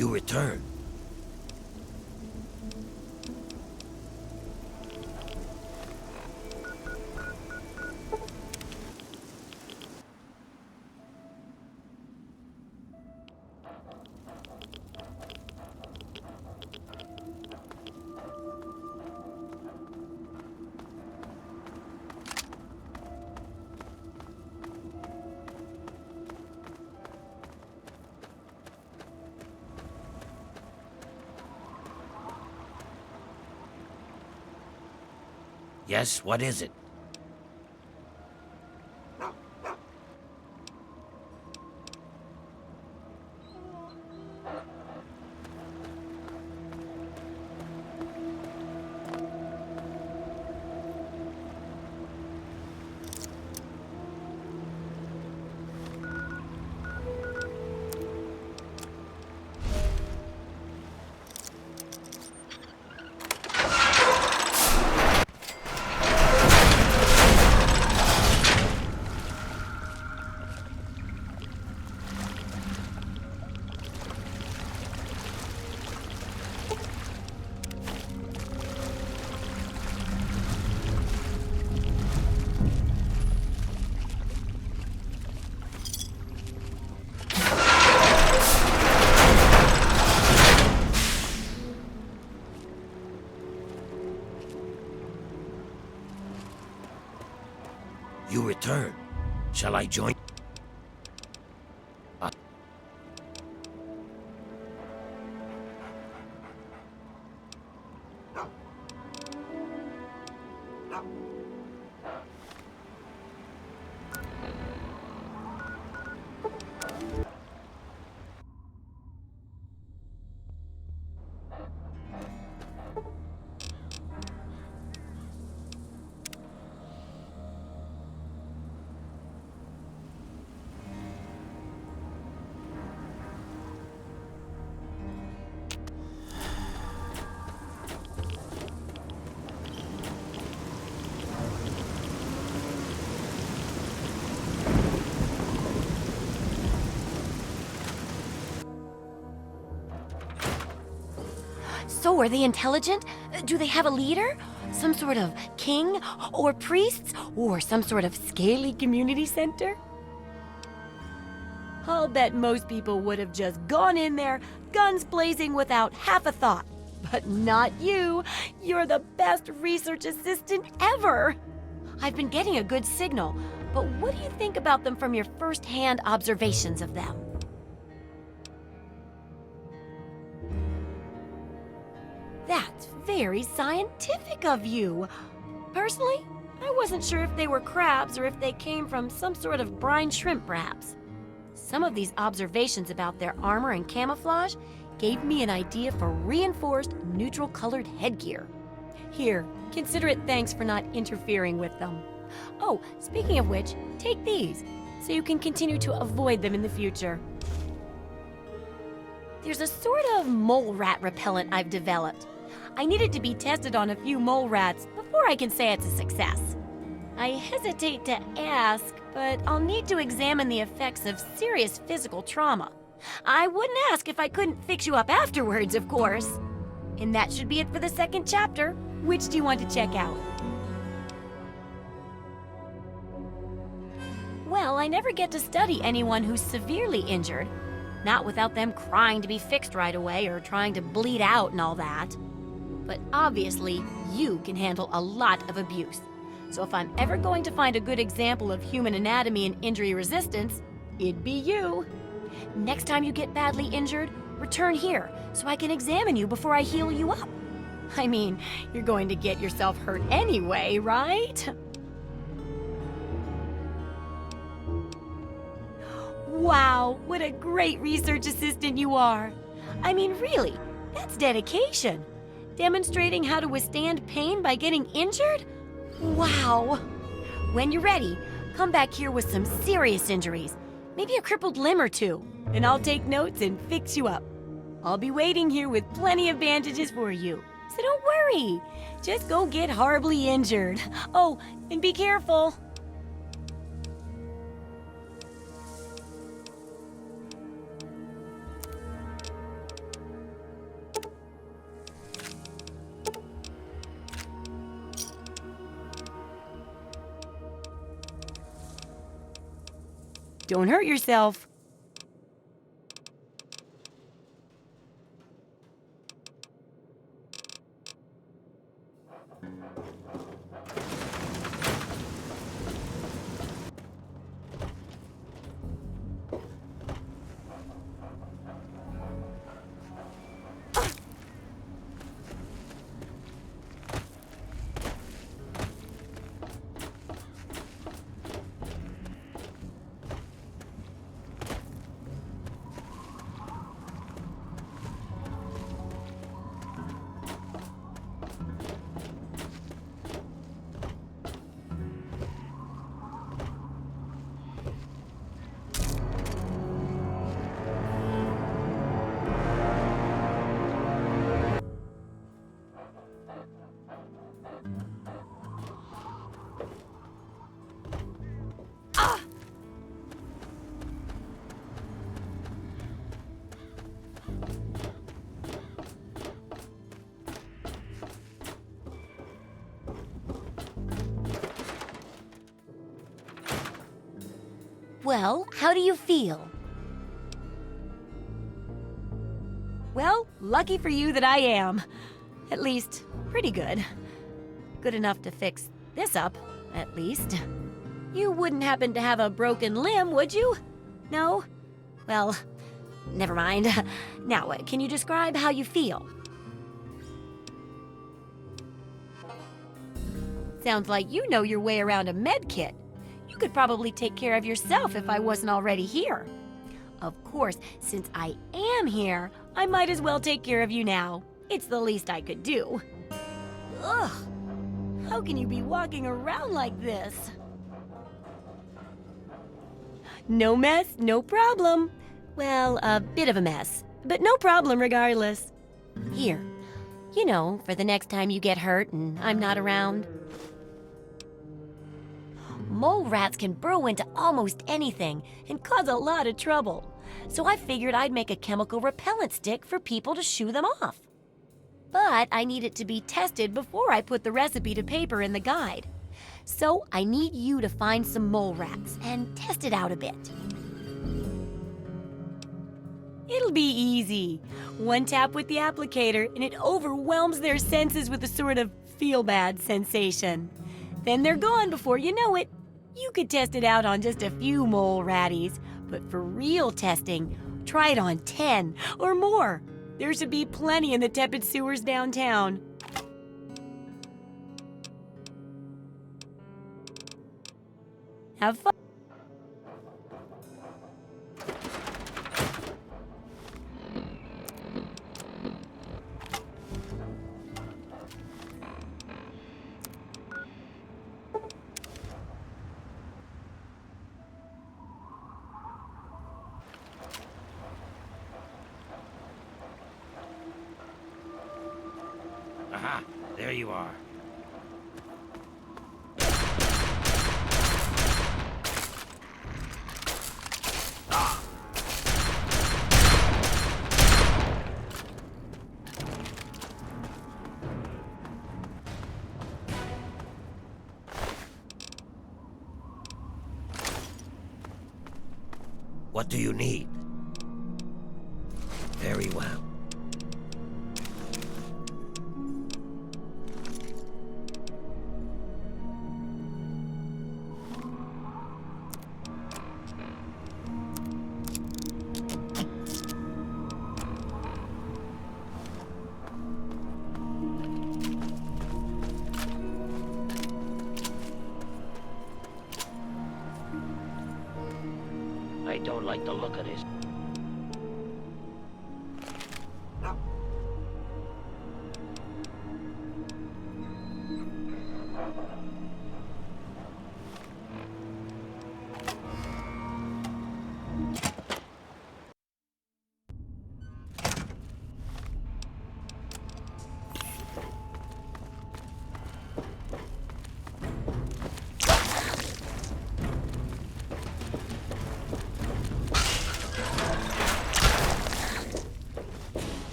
You return. Yes, what is it? You return. Shall I join? So, are they intelligent? Do they have a leader? Some sort of king? Or priests? Or some sort of scaly community center? I'll bet most people would have just gone in there, guns blazing without half a thought. But not you. You're the best research assistant ever. I've been getting a good signal, but what do you think about them from your first-hand observations of them? That's very scientific of you. Personally, I wasn't sure if they were crabs or if they came from some sort of brine shrimp, perhaps. Some of these observations about their armor and camouflage gave me an idea for reinforced, neutral-colored headgear. Here, consider it thanks for not interfering with them. Oh, speaking of which, take these, so you can continue to avoid them in the future. There's a sort of mole rat repellent I've developed. I need it to be tested on a few mole rats before I can say it's a success. I hesitate to ask, but I'll need to examine the effects of serious physical trauma. I wouldn't ask if I couldn't fix you up afterwards, of course. And that should be it for the second chapter. Which do you want to check out? Well, I never get to study anyone who's severely injured. Not without them crying to be fixed right away or trying to bleed out and all that. But obviously, you can handle a lot of abuse. So if I'm ever going to find a good example of human anatomy and injury resistance, it'd be you. Next time you get badly injured, return here so I can examine you before I heal you up. I mean, you're going to get yourself hurt anyway, right? Wow, what a great research assistant you are. I mean, really, that's dedication. Demonstrating how to withstand pain by getting injured? Wow. When you're ready, come back here with some serious injuries. Maybe a crippled limb or two, and I'll take notes and fix you up. I'll be waiting here with plenty of bandages for you, so don't worry. Just go get horribly injured. Oh, and be careful. Don't hurt yourself. Well, how do you feel? Well, lucky for you that I am. At least, pretty good. Good enough to fix this up, at least. You wouldn't happen to have a broken limb, would you? No? Well, never mind. Now, can you describe how you feel? Sounds like you know your way around a med kit. You could probably take care of yourself if I wasn't already here. Of course, since I am here, I might as well take care of you now. It's the least I could do. Ugh! How can you be walking around like this? No mess, no problem. Well, a bit of a mess, but no problem regardless. Here, you know, for the next time you get hurt and I'm not around. Mole rats can burrow into almost anything and cause a lot of trouble. So I figured I'd make a chemical repellent stick for people to shoo them off. But I need it to be tested before I put the recipe to paper in the guide. So I need you to find some mole rats and test it out a bit. It'll be easy. One tap with the applicator and it overwhelms their senses with a sort of feel-bad sensation. Then they're gone before you know it. You could test it out on just a few mole ratties, but for real testing, try it on 10 or more. There should be plenty in the Tepid Sewers downtown. Have fun. Aha, there you are. What do you need? Very well. I don't like the look of this.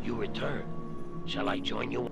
You return. Shall I join you?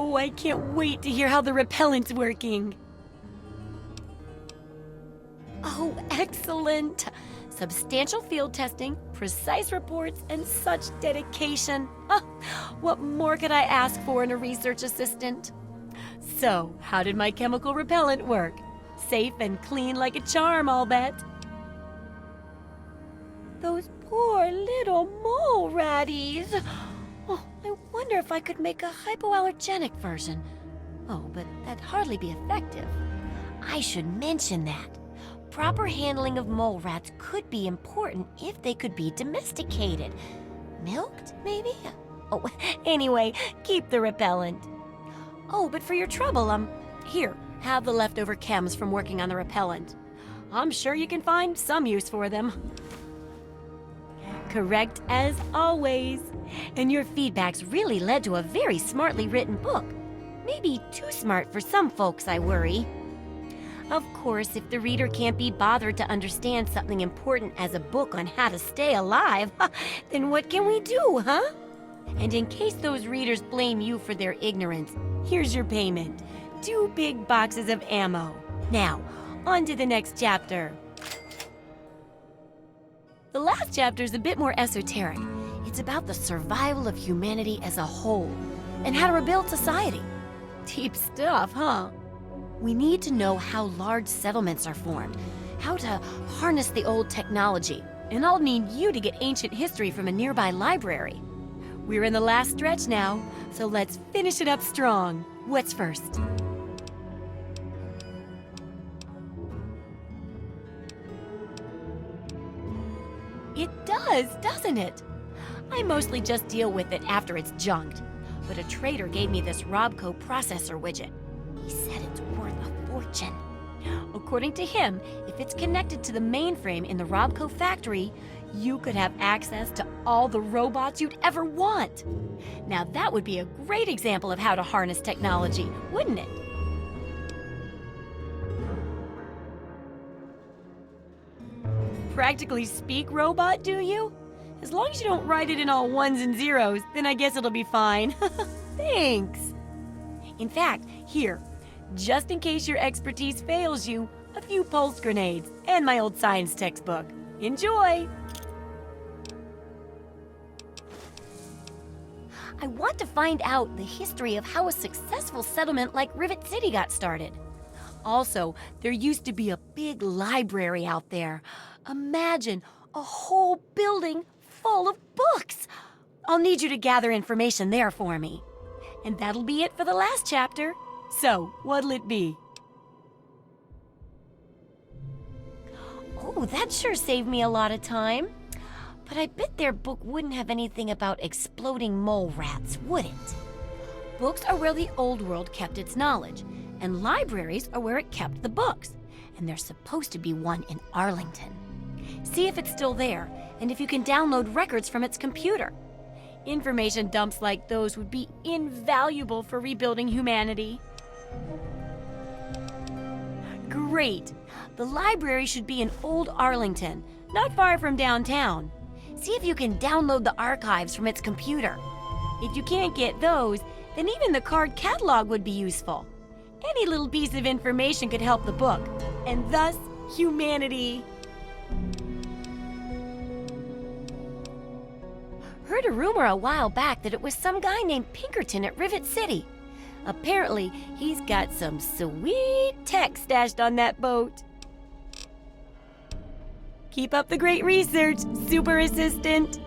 Oh, I can't wait to hear how the repellent's working. Oh, excellent! Substantial field testing, precise reports, and such dedication. What more could I ask for in a research assistant? So, how did my chemical repellent work? Safe and clean like a charm, I'll bet. Those poor little mole ratties. Oh, I wonder if I could make a hypoallergenic version. Oh, but that'd hardly be effective. I should mention that. Proper handling of mole rats could be important if they could be domesticated. Milked, maybe? Oh, anyway, keep the repellent. Oh, but for your trouble, here, have the leftover chems from working on the repellent. I'm sure you can find some use for them. Correct as always. And your feedback's really led to a very smartly written book. Maybe too smart for some folks, I worry. Of course, if the reader can't be bothered to understand something important as a book on how to stay alive, then what can we do, huh? And in case those readers blame you for their ignorance, here's your payment. 2 big boxes of ammo. Now, on to the next chapter. The last chapter is a bit more esoteric. It's about the survival of humanity as a whole and how to rebuild society. Deep stuff, huh? We need to know how large settlements are formed, how to harness the old technology, and I'll need you to get ancient history from a nearby library. We're in the last stretch now, so let's finish it up strong. What's first? It does, doesn't it? I mostly just deal with it after it's junked, but a trader gave me this Robco processor widget. He said it's worth a fortune. According to him, if it's connected to the mainframe in the Robco factory, you could have access to all the robots you'd ever want. Now that would be a great example of how to harness technology, wouldn't it? Practically speak robot, do you? As long as you don't write it in all ones and zeros, then I guess it'll be fine. Thanks. In fact, here, just in case your expertise fails you, a few pulse grenades and my old science textbook. Enjoy! I want to find out the history of how a successful settlement like Rivet City got started. Also, there used to be a big library out there. Imagine a whole building full of books. I'll need you to gather information there for me. And that'll be it for the last chapter. So, what'll it be? Oh, that sure saved me a lot of time. But I bet their book wouldn't have anything about exploding mole rats, would it? Books are where the old world kept its knowledge, and libraries are where it kept the books. And there's supposed to be one in Arlington. See if it's still there, and if you can download records from its computer. Information dumps like those would be invaluable for rebuilding humanity. Great! The library should be in Old Arlington, not far from downtown. See if you can download the archives from its computer. If you can't get those, then even the card catalog would be useful. Any little piece of information could help the book, and thus humanity. Heard a rumor a while back that it was some guy named Pinkerton at Rivet City. Apparently, he's got some sweet tech stashed on that boat. Keep up the great research, Super Assistant.